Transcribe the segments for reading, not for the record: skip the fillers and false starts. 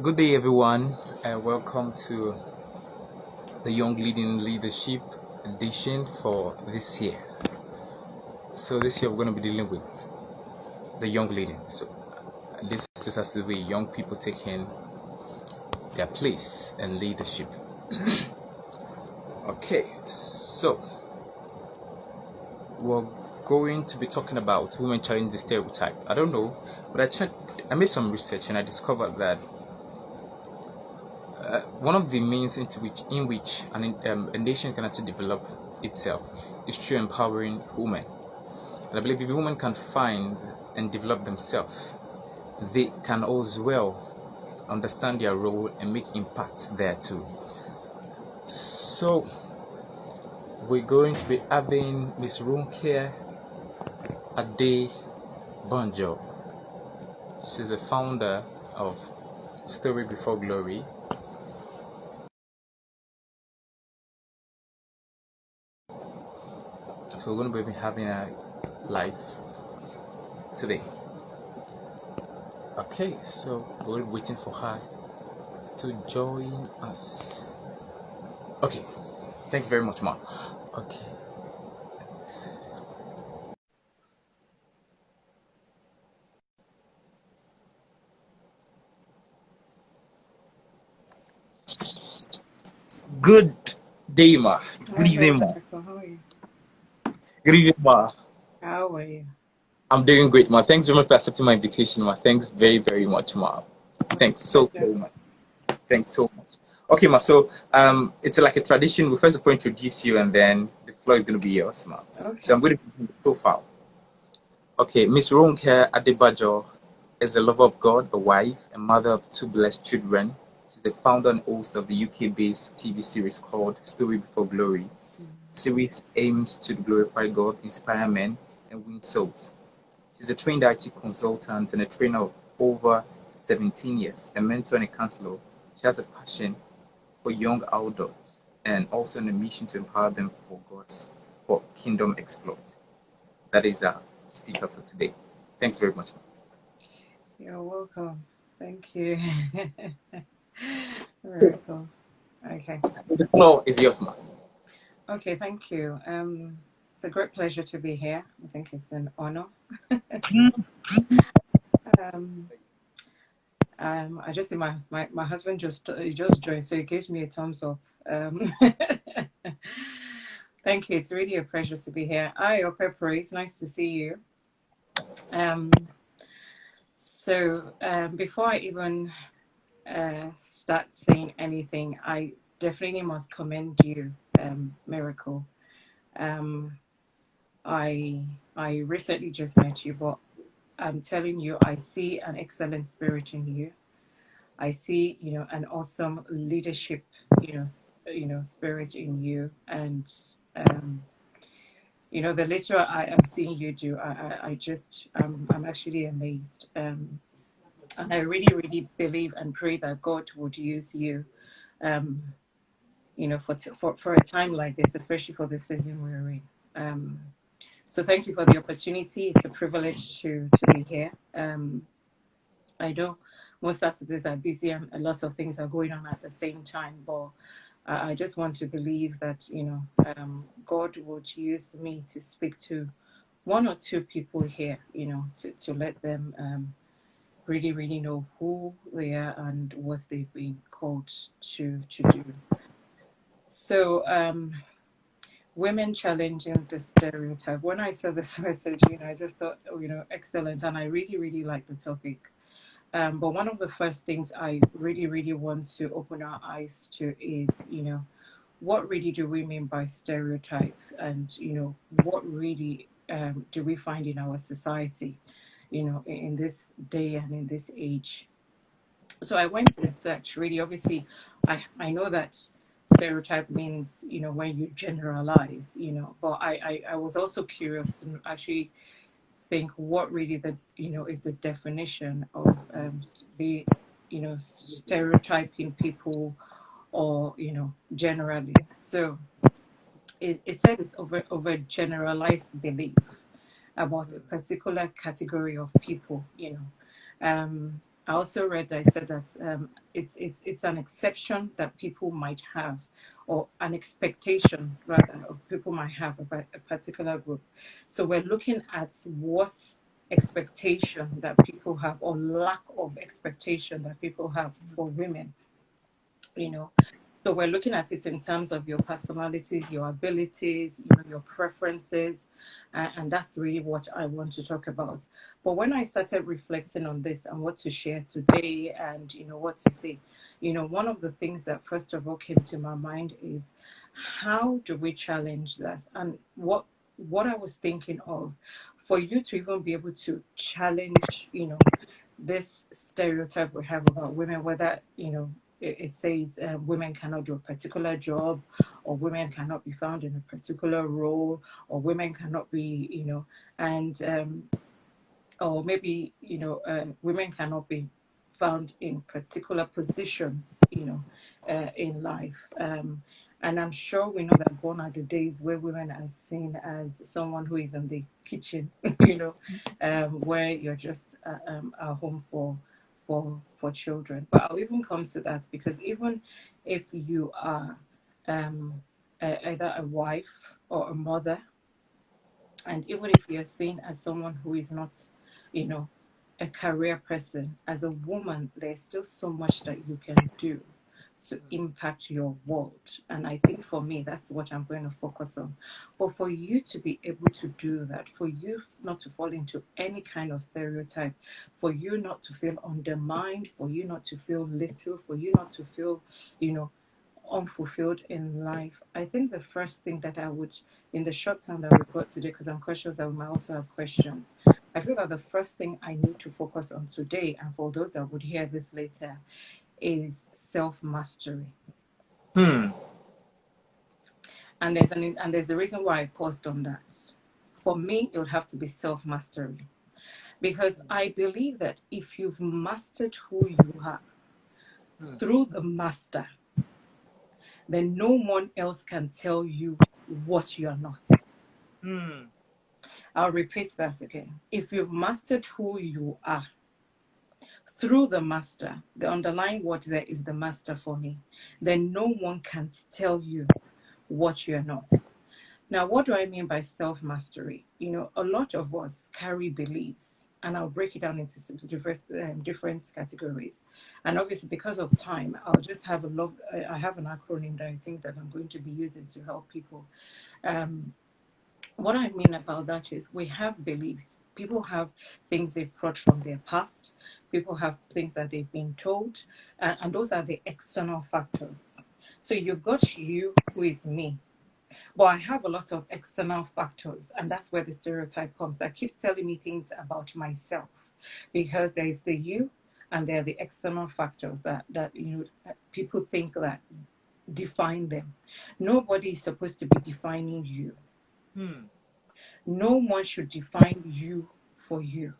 Good day, everyone, and welcome to the Young Leading Leadership edition for this year. So this year we're going to be dealing with the young leading. So this just has to be young people taking their place in leadership. Okay, so we're going to be talking about women challenging the stereotype. I don't know, but I made some research and I discovered that one of the means in which a nation can actually develop itself is through empowering women. And I believe if women can find and develop themselves, they can as well understand their role and make impact there too. So we're going to be having Miss Runke Ade Banjo. She's the founder of Story Before Glory. So we're going to be having a live today. Okay, so we're waiting for her to join us. Okay, thanks very much, Ma. Okay. Good day, Ma. Good evening, Ma. How are you? Good evening, Ma. How are you? I'm doing great, Ma. Thanks very much for accepting my invitation, Ma. Thanks very, very much, Ma. Thanks so very much. Thanks so much. Okay, Ma. So it's like a tradition. We first of all introduce you, and then the floor is going to be yours, Ma. Okay. So I'm going to do the profile. Okay, Miss Ronke Adebajo is a lover of God, a wife, and mother of two blessed children. She's the founder and host of the UK-based TV series called Story Before Glory. The series aims to glorify God, inspire men, and win souls. She's a trained IT consultant and a trainer of over 17 years, a mentor and a counselor. She has a passion for young adults and also on a mission to empower them for kingdom exploit. That is our speaker for today. Thanks very much. You're welcome. Thank you. Very cool. Okay. The floor is yours, Ma. Okay, thank you. It's a great pleasure to be here. I think it's an honor. I just see my husband just joined, so he gives me a thumbs up. Thank you. It's really a pleasure to be here. Hi, Ope Praise. Nice to see you. So before I even start saying anything, I definitely must commend you, Miracle. I recently just met you, but I'm telling you, I see an excellent spirit in you. I see, an awesome leadership, spirit in you, and the little I am seeing you do, I'm actually amazed. And I really, really believe and pray that God would use you, for a time like this, especially for the season we're in. So thank you for the opportunity. It's a privilege to be here. I know most Saturdays are busy and a lot of things are going on at the same time, but I just want to believe that, God would use me to speak to one or two people here, to let them really, really know who they are and what they've been called to do. So, women challenging the stereotype. When I saw this message, I just thought, excellent. And I really, really like the topic. But one of the first things I really, really want to open our eyes to is, what really do we mean by stereotypes? And, what really do we find in our society, in this day and in this age? So I went and searched really, obviously, I know that stereotype means, when you generalize, but I was also curious to actually think what really is the definition of the, stereotyping people or, generally. So it said it's over generalized belief about a particular category of people, I also read, I said that it's an exception that people might have, or an expectation rather of people might have about a particular group. So we're looking at what expectation that people have, or lack of expectation that people have for women, you know. So we're looking at it in terms of your personalities, your abilities, your preferences, and that's really what I want to talk about. But when I started reflecting on this and what to share today, and what to say, one of the things that first of all came to my mind is, how do we challenge that? And what I was thinking of, for you to even be able to challenge, this stereotype we have about women, whether it says women cannot do a particular job, or women cannot be found in a particular role, or women cannot be, and or maybe women cannot be found in particular positions, in life. And I'm sure we know that gone are the days where women are seen as someone who is in the kitchen, where you're just a home for children. But I'll even come to that, because even if you are either a wife or a mother, and even if you're seen as someone who is not, you know, a career person, as a woman, there's still so much that you can do to impact your world. And I think for me, that's what I'm going to focus on. But for you to be able to do that, for you not to fall into any kind of stereotype, for you not to feel undermined, for you not to feel little, for you not to feel, you know, unfulfilled in life, I think the first thing that I would, in the short time that we've got today, because I'm conscious that we might also have questions, I feel that the first thing I need to focus on today, and for those that would hear this later, is self-mastery. Hmm. And there's a reason why I paused on that. For me, it would have to be self-mastery. Because I believe that if you've mastered who you are through the master, then no one else can tell you what you are not. Hmm. I'll repeat that again. If you've mastered who you are through the master, the underlying word there is the master for me, then no one can tell you what you're not. Now, what do I mean by self-mastery? A lot of us carry beliefs, and I'll break it down into different categories. And obviously, because of time, I'll just have I have an acronym that I think that I'm going to be using to help people. What I mean about that is, we have beliefs. People have things they've brought from their past. People have things that they've been told, and those are the external factors. So you've got you, who is me. But I have a lot of external factors, and that's where the stereotype comes, that keeps telling me things about myself. Because there is the you, and there are the external factors that people think that define them. Nobody is supposed to be defining you. Hmm. No one should define you for you.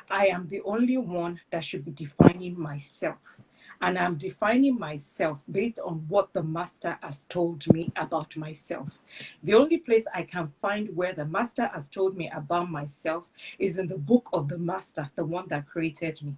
I am the only one that should be defining myself. And I'm defining myself based on what the master has told me about myself. The only place I can find where the master has told me about myself is in the book of the master, the one that created me.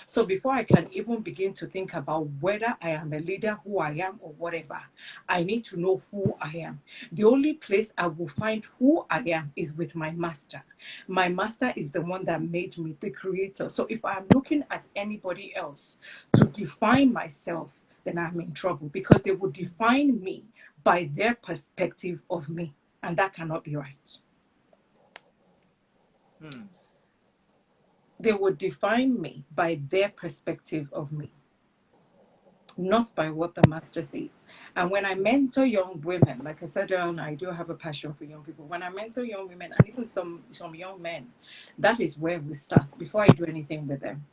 So before I can even begin to think about whether I am a leader, who I am, or whatever, I need to know who I am. The only place I will find who I am is with my master. My master is the one that made me, the creator. So if I'm looking at anybody else to define myself, then I'm in trouble, because they will define me by their perspective of me. And that cannot be right. Hmm. They would define me by their perspective of me, not by what the master says. And when I mentor young women, like I said earlier, I do have a passion for young people. When I mentor young women, and even some young men, that is where we start. Before I do anything with them,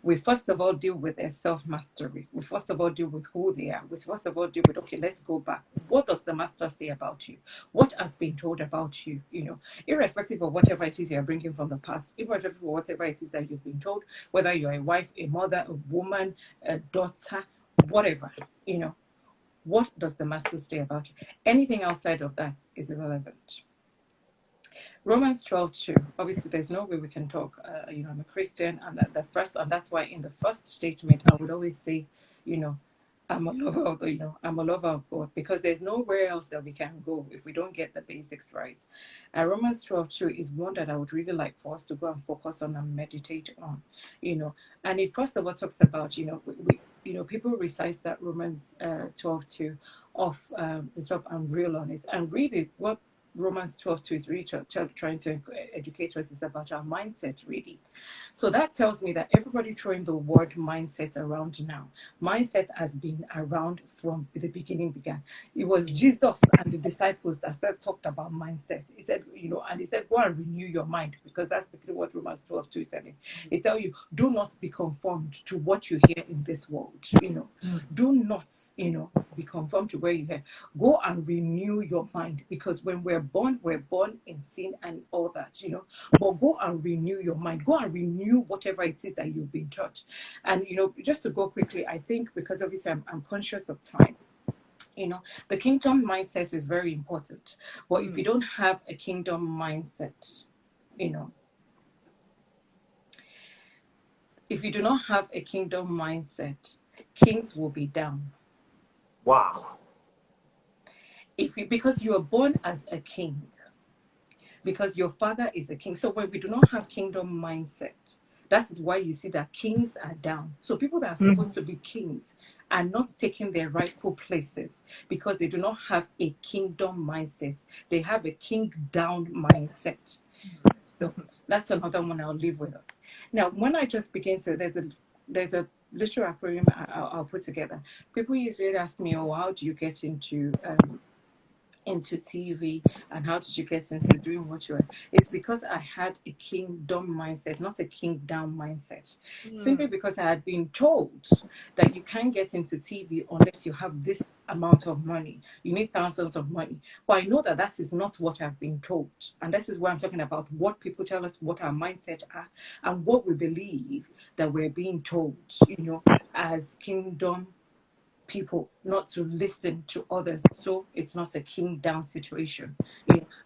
we first of all deal with their self-mastery. We first of all deal with who they are. We first of all deal with, okay, let's go back. What does the master say about you? What has been told about you? Irrespective of whatever it is you're bringing from the past, irrespective of whatever it is that you've been told, whether you're a wife, a mother, a woman, a daughter, whatever, what does the master say about you? Anything outside of that is irrelevant. Romans 12:2. Obviously, there's no way we can talk. I'm a Christian, and and that's why in the first statement, I would always say, you know, I'm a lover of, I'm a lover of God, because there's nowhere else that we can go if we don't get the basics right. And Romans 12:2 is one that I would really like for us to go and focus on and meditate on, And it first of all talks about, people recite that Romans 12:2 of the top and real on it, and really what Romans 12:2 is really trying to educate us is about our mindset, really. So that tells me that everybody throwing the word mindset around now, mindset has been around from the beginning began. It was Jesus and the disciples that talked about mindset. He said, and he said, go and renew your mind, because that's basically what Romans 12:2 is telling. It tells you, do not be conformed to what you hear in this world. Do not, be conformed to where you hear. Go and renew your mind, because when we're born in sin and all that, but go and renew your mind. Go and renew whatever it is that you've been taught. And, just to go quickly, I think because obviously I'm conscious of time. The kingdom mindset is very important. But if you don't have a kingdom mindset, if you do not have a kingdom mindset, kings will be down. Wow. Because you are born as a king, because your father is a king. So when we do not have kingdom mindset, that is why you see that kings are down. So people that are supposed to be kings are not taking their rightful places because they do not have a kingdom mindset. They have a king down mindset. So that's another one I'll leave with us. Now, when I just begin to, there's a little acronym I'll put together. People usually ask me, oh, how do you get into TV, and how did you get into doing what you are? It's because I had a kingdom mindset, not a king down mindset. Simply because I had been told that you can't get into TV unless you have this amount of money. You need thousands of money. But I know that that is not what I've been told. And this is why I'm talking about what people tell us, what our mindset are, and what we believe that we're being told, as kingdom people, not to listen to others. So it's not a king down situation.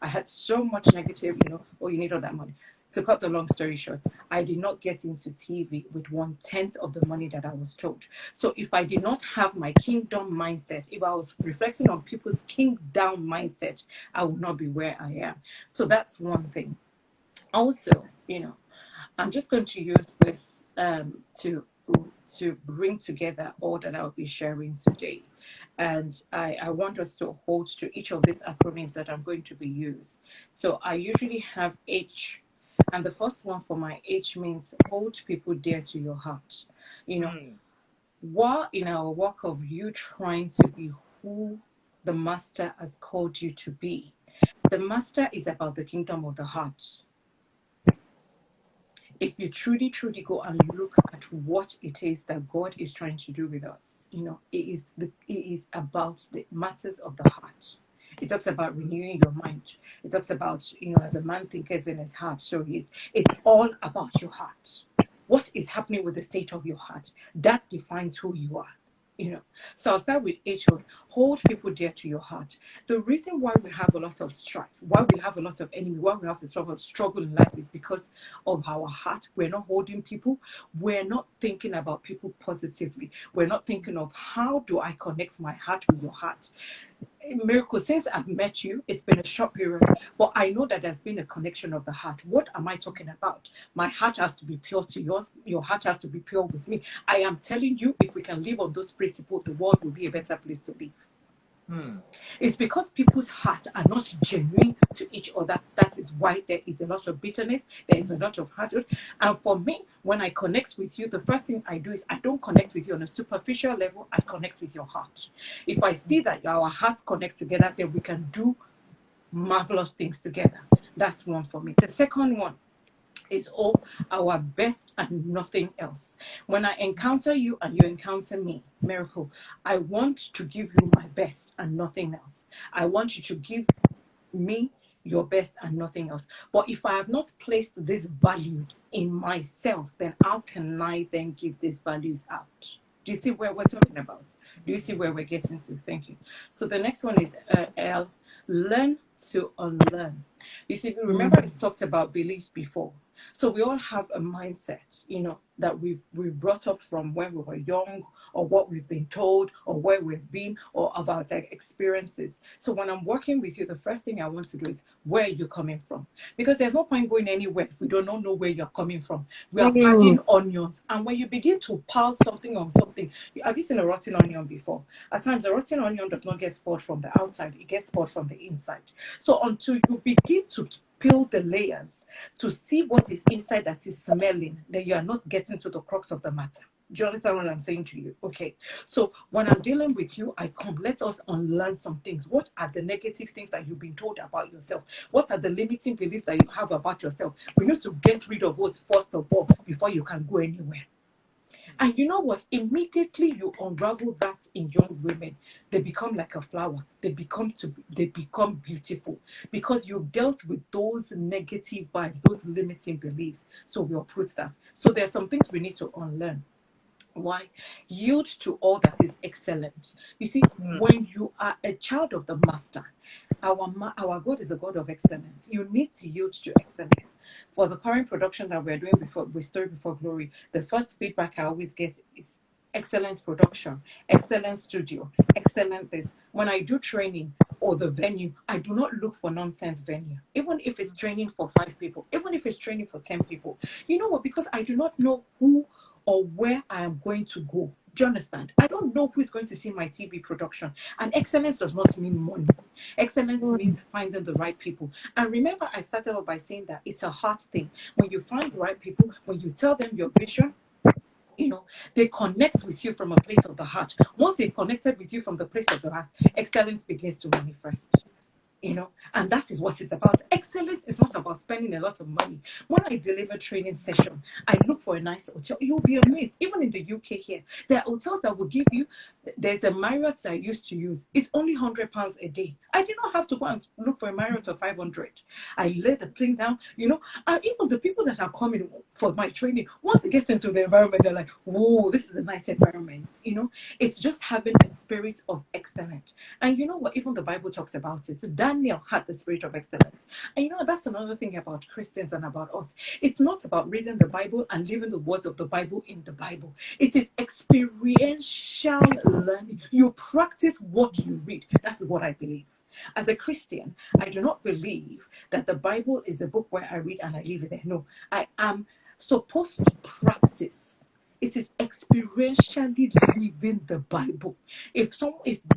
I had so much negative, oh, you need all that money. To cut the long story short, I did not get into TV with 1/10 of the money that I was told. So if I did not have my kingdom mindset, if I was reflecting on people's king down mindset, I would not be where I am. So that's one thing. Also, I'm just going to use this to bring together all that I'll be sharing today. And I want us to hold to each of these acronyms that I'm going to be used. So I usually have H, and the first one for my H means hold people dear to your heart. While in our work of you trying to be who the master has called you to be, the master is about the kingdom of the heart. If you truly, truly go and look at what it is that God is trying to do with us, it is about the matters of the heart. It talks about renewing your mind. It talks about, as a man thinketh in his heart, so he is. It's all about your heart. What is happening with the state of your heart? That defines who you are. So I'll start with H. Hold people dear to your heart. The reason why we have a lot of strife, why we have a lot of enemy, why we have a lot of struggle in life is because of our heart. We're not holding people. We're not thinking about people positively. We're not thinking of how do I connect my heart with your heart. Miracle, since I've met you, it's been a short period, but I know that there's been a connection of the heart. What am I talking about? My heart has to be pure to yours. Your heart has to be pure with me. I am telling you, if we can live on those principles, the world will be a better place to live. It's because people's hearts are not genuine to each other. That is why there is a lot of bitterness. There is a lot of hatred. And for me, when I connect with you, the first thing I do is I don't connect with you on a superficial level. I connect with your heart. If I see that our hearts connect together, then we can do marvelous things together. That's one for me. The second one is all our best and nothing else. When I encounter you and you encounter me, Miracle, I want to give you my best and nothing else. I want you to give me your best and nothing else. But if I have not placed these values in myself, then how can I then give these values out? Do you see where we're talking about? Do you see where we're getting to? Thank you. So the next one is L, learn to unlearn. You see, remember I talked about beliefs before. So we all have a mindset, that we've brought up from when we were young, or what we've been told, or where we've been, or about our experiences. So when I'm working with you, the first thing I want to do is, where are you coming from? Because there's no point going anywhere if we do not know where you're coming from. We are piling onions, and when you begin to pile something on something, have you seen a rotten onion before? At times, a rotten onion does not get spoiled from the outside; it gets spoiled from the inside. So until you begin to peel the layers to see what is inside that is smelling, then you are not getting to the crux of the matter. Do you understand what I'm saying to you? Okay. So when I'm dealing with you, I come. Let us unlearn some things. What are the negative things that you've been told about yourself? What are the limiting beliefs that you have about yourself? We need to get rid of those first of all before you can go anywhere. And you know what? Immediately you unravel that in young women, they become like a flower. They become beautiful because you've dealt with those negative vibes, those limiting beliefs. So we uproot that. So there are some things we need to unlearn. Why? Yield to all that is excellent. You see, when you are a child of the master, our God is a God of excellence. You need to yield to excellence. For the current production that we're doing with Story Before Glory, the first feedback I always get is excellent production, excellent studio, excellent this. When I do training or the venue, I do not look for nonsense venue. Even if it's training for 5 people, even if it's training for 10 people. You know what? Because I do not know who or where I am going to go. Do you understand? I don't know who is going to see my TV production. And excellence does not mean money. Excellence means finding the right people. And remember, I started off by saying that it's a heart thing. When you find the right people, when you tell them your vision, they connect with you from a place of the heart. Once they've connected with you from the place of the heart, excellence begins to manifest. And that is what it's about. Excellence is not about spending a lot of money. When I deliver training session, I look for a nice hotel. You'll be amazed. Even in the UK here, there are hotels that will give you, there's a Marriott that I used to use. It's only £100 a day. I did not have to go and look for a Marriott of 500. I laid the thing down, and even the people that are coming for my training, once they get into the environment, they're like, whoa, this is a nice environment. It's just having a spirit of excellence. And you know what? Even the Bible talks about it. Daniel had the spirit of excellence. And that's another thing about Christians and about us. It's not about reading the Bible and leaving the words of the Bible in the Bible. It is experiential learning. You practice what you read. That's what I believe. As a Christian, I do not believe that the Bible is a book where I read and I leave it there. No, I am supposed to practice. It is experientially living the Bible. If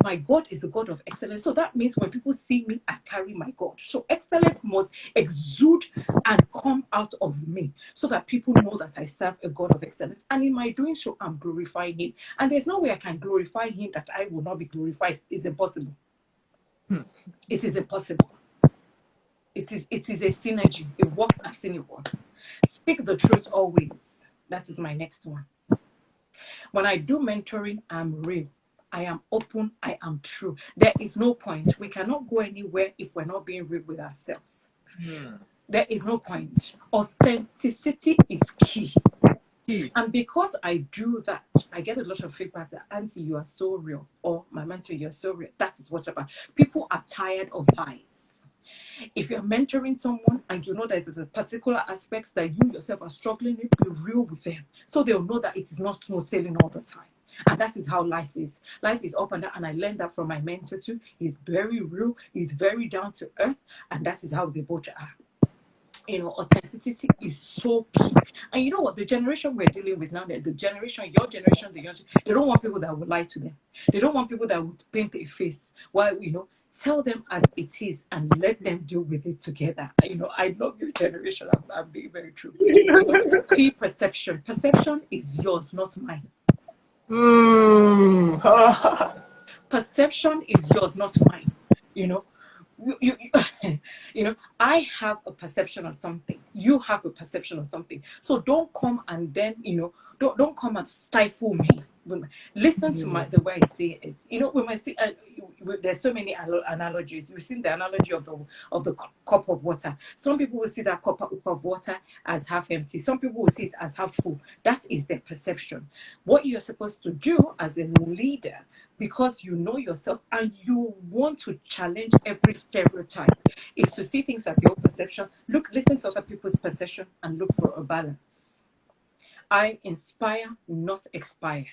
my God is a God of excellence, so that means when people see me, I carry my God. So excellence must exude and come out of me so that people know that I serve a God of excellence. And in my doing so, I'm glorifying Him. And there's no way I can glorify Him that I will not be glorified. It's impossible. It is impossible. It is a synergy. It works. I've seen it work. Speak the truth always. That is my next one. When I do mentoring, I'm real. I am open. I am true. There is no point. We cannot go anywhere if we're not being real with ourselves. There is no point. Authenticity is key. And because I do that, I get a lot of feedback that, Auntie, you are so real. Or my mentor, you're so real. That is what's about. People are tired of lies. If you're mentoring someone and you know that there's a particular aspect that you yourself are struggling with, be real with them. So they'll know that it is not smooth sailing all the time. And that is how life is. Life is up and down. And I learned that from my mentor too. He's very real. He's very down to earth. And that is how they both are. Authenticity is so key. And you know what? The generation we're dealing with now, the generation, your generation, the young, they don't want people that will lie to them. They don't want people that would paint a face. While, tell them as it is and let them deal with it together. I love your generation. I'm being very true. Perception. Perception is yours, not mine. Perception is yours, not mine. I have a perception of something. You have a perception of something. So don't come and then, don't come and stifle me. Listen to the way I say it. When I say, there's so many analogies. You've seen the analogy of the cup of water. Some people will see that cup of water as half empty. Some people will see it as half full. That is their perception. What you're supposed to do as a leader, because you know yourself and you want to challenge every stereotype, is to see things as your perception. Listen to other people's perception and look for a balance. I inspire, not expire.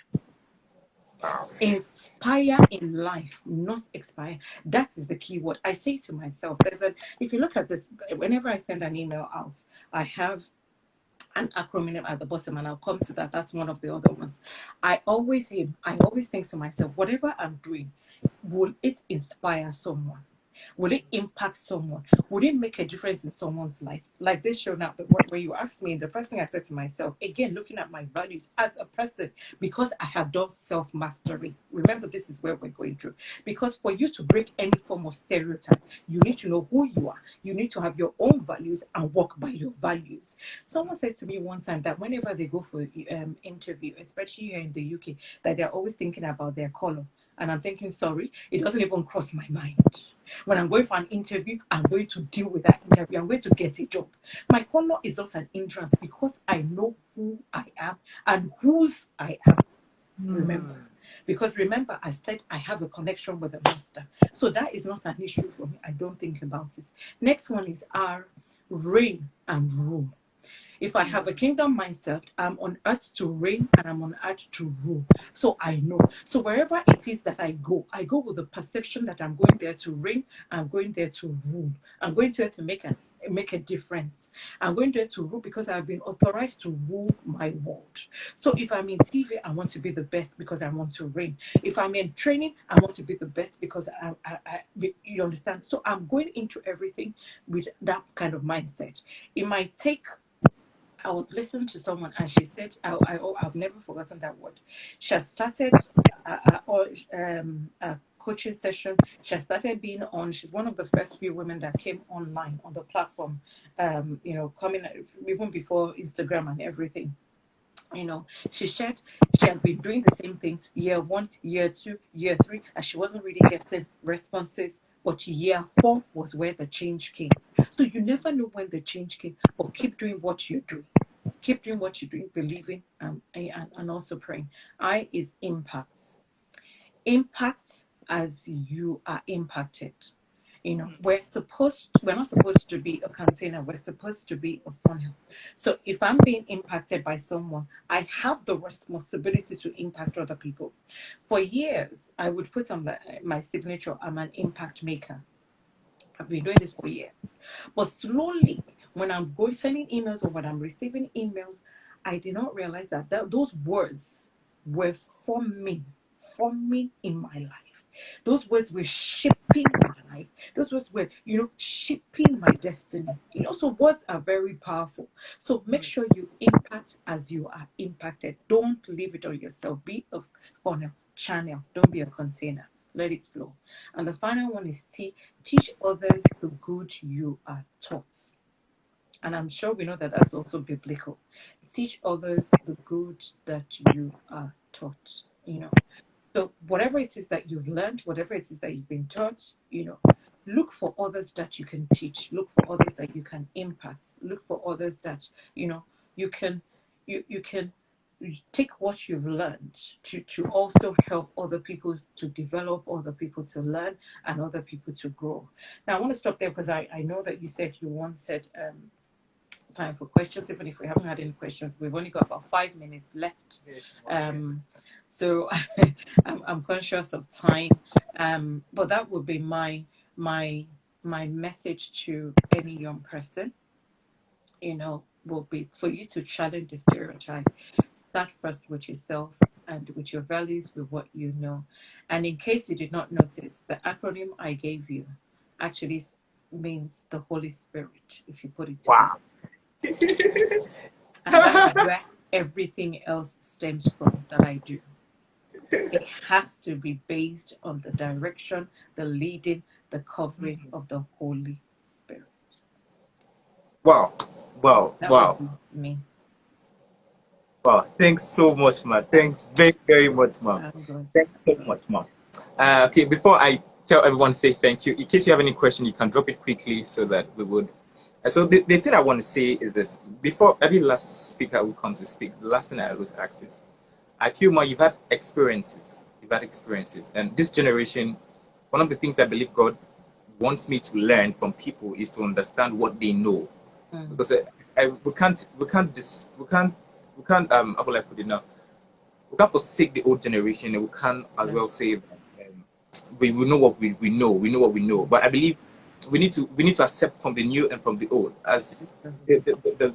Inspire in life, not expire. That is the key word. I say to myself, if you look at this, whenever I send an email out, I have an acronym at the bottom, and I'll come to that. That's one of the other ones. I always think to myself, whatever I'm doing, will it inspire someone? Will it impact someone? Would it make a difference in someone's life? Like this show now, when you asked me, the first thing I said to myself, again, looking at my values as a person, because I have done self-mastery. Remember, this is where we're going through. Because for you to break any form of stereotype, you need to know who you are. You need to have your own values and walk by your values. Someone said to me one time that whenever they go for interview, especially here in the UK, that they're always thinking about their color. And I'm thinking, sorry, it doesn't even cross my mind. When I'm going for an interview, I'm going to deal with that interview. I'm going to get a job. My color is not an hindrance because I know who I am and whose I am. Remember. Because remember, I said I have a connection with the master. So that is not an issue for me. I don't think about it. Next one is R, reign and rule. If I have a kingdom mindset, I'm on earth to reign and I'm on earth to rule. So I know. So wherever it is that I go with the perception that I'm going there to reign, I'm going there to rule. I'm going there to make a difference. I'm going there to rule because I've been authorized to rule my world. So if I'm in TV, I want to be the best because I want to reign. If I'm in training, I want to be the best because you understand. So I'm going into everything with that kind of mindset. It might take. I was listening to someone and she said, I've never forgotten that word. She had started a coaching session. She had started being on. She's one of the first few women that came online on the platform, coming even before Instagram and everything. She shared she had been doing the same thing year 1, year 2, year 3, and she wasn't really getting responses. But year 4 was where the change came. So you never know when the change came, but keep doing what you're doing. Keep doing what you're doing, believing and also praying. I is impact. Impact as you are impacted. We're not supposed to be a container, we're supposed to be a funnel. So if I'm being impacted by someone, I have the responsibility to impact other people. For years, I would put on my signature, I'm an impact maker. I've been doing this for years. But slowly, when I'm sending emails or when I'm receiving emails, I did not realize that those words were forming in my life. Those words were shaping my life. Those words were, shaping my destiny. So words are very powerful. So make sure you impact as you are impacted. Don't leave it on yourself. Be a funnel, channel. Don't be a container. Let it flow. And the final one is T. Teach others the good you are taught. And I'm sure we know that that's also biblical. Teach others the good that you are taught. So whatever it is that you've learned, whatever it is that you've been taught, look for others that you can teach. Look for others that you can impact. Look for others that, you can take what you've learned to also help other people to develop, other people to learn, and other people to grow. Now, I want to stop there because I know that you said you wanted time for questions. Even if we haven't had any questions, we've only got about 5 minutes left. So I'm conscious of time. But that would be my message to any young person, will be for you to challenge the stereotype. Start first with yourself and with your values, with what you know. And in case you did not notice, the acronym I gave you actually means the Holy Spirit, if you put it Wow. And that is where everything else stems from that I do. It has to be based on the direction, the leading, the covering of the Holy Spirit. Wow. Wow, That would wow, be me. wow. Thanks so much, ma. Thanks very, very much, ma. I'm good. Thanks I'm so good. much, ma. Okay, before I tell everyone, say thank you. In case you have any question, you can drop it quickly so that we would. So the thing I want to say is this: before every last speaker will come to speak, the last thing I always ask is, I feel more you've had experiences. You've had experiences, and this generation, one of the things I believe God wants me to learn from people is to understand what they know, Mm. because we can't how will I put it now? We can't forsake the old generation, and we can't as Yeah. well say that, we know what we know what we know. Mm. But I believe we need to accept from the new and from the old. As That's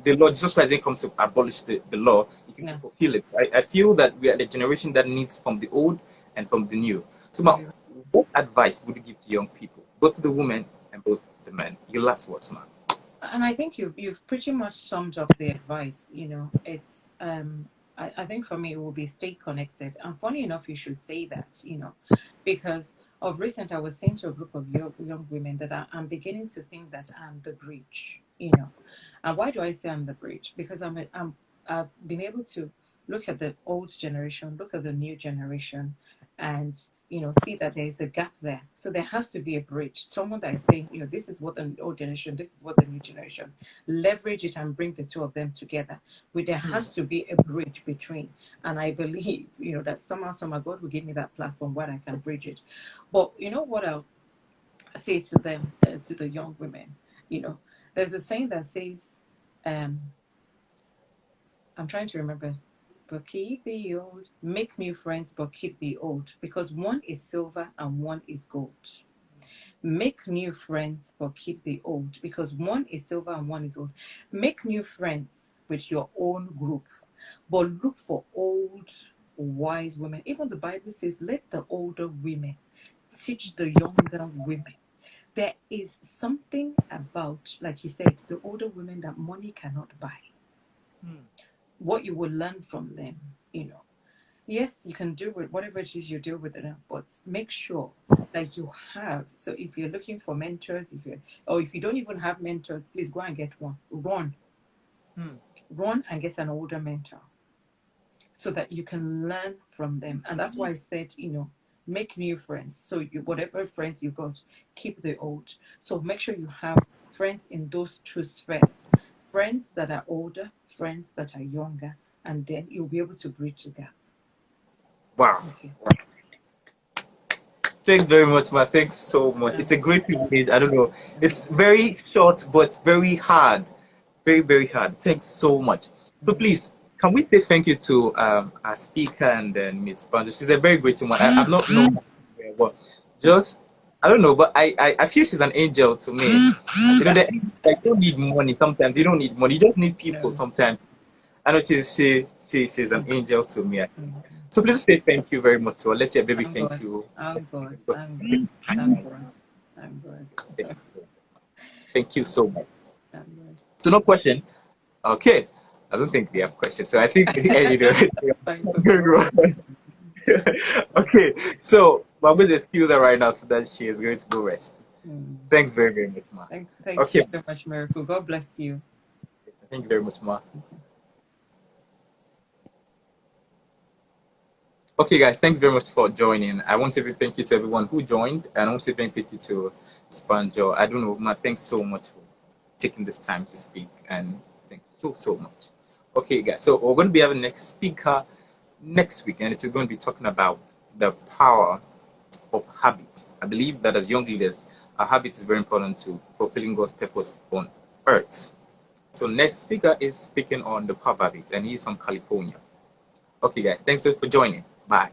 the Lord Jesus Christ didn't come to abolish the law; He came to yeah. fulfill it. I feel that we are the generation that needs from the old and from the new. So, ma, Very- what advice would you give to young people, both the women and both the men? Your last words, man. And I think you've pretty much summed up the advice. It's I think for me it will be stay connected. And funny enough, you should say that, because of recent I was saying to a group of young women that I'm beginning to think that I'm the bridge. And why do I say I'm the bridge? Because I've been able to look at the old generation, look at the new generation, and see that there is a gap there. So there has to be a bridge. Someone that is saying, this is what the old generation, this is what the new generation. Leverage it and bring the two of them together. Where there Hmm. has to be a bridge between. And I believe, that somehow God will give me that platform where I can bridge it. But you know what I'll say to them, to the young women, you know, there's a saying that says, um, I'm trying to remember. But keep the old, make new friends, but keep the old, because one is silver and one is gold. Make new friends, but keep the old, because one is silver and one is old. Make new friends with your own group, but look for old, wise women. Even the Bible says, let the older women teach the younger women. There is something about, like you said, the older women that money cannot buy. Hmm. What you will learn from them, you know. Yes, you can do with whatever it is you do with it, but make sure that you have. So if you're looking for mentors, if you don't even have mentors, please go and get one. Hmm. Run and get an older mentor so that you can learn from them. And that's why I said, make new friends. So whatever friends you got, keep the old. So make sure you have friends in those two spheres. Friends that are older, friends that are younger, and then you'll be able to bridge the gap. Wow. Thank you. Thanks very much, ma. Thanks so much. It's a Um, great privilege. I don't know. okay. It's very short, but very hard. Very, very hard. Thanks so much. So Mm. please, can we say thank you to our speaker and then Miss Banjo? She's a very great woman. I've not known her very well. Just I don't know, but I feel she's an angel to me. Like you don't need money sometimes. You don't need money. You just need people No. sometimes. I know she's an Mm. angel to me. I think. Mm. So please say thank you very much to her. Let's say a baby I'm thank good. you. I'm good. I'm good. I'm good. I'm good. Thank you so much. I'm good. So no question. Okay. I don't think they have questions. So I think Fine for me. All right. okay. So I'm going to excuse her right now so that she is going to go rest. Mm. Thanks very, very much, ma. Thank you Okay. so much, Miracle. God bless you. Thank you very much, ma. Okay. Okay, guys, thanks very much for joining. I want to say thank you to everyone who joined, and I want to say thank you to Spanjo. I don't know, ma. Thanks so much for taking this time to speak, and thanks so, so much. Okay, guys, so we're going to be having next speaker next week, and it's going to be talking about the power of habit. I believe that as young leaders, our habit is very important to fulfilling God's purpose on earth. So next speaker is speaking on the power of habit, and he's from California. Okay, guys, thanks for joining. Bye.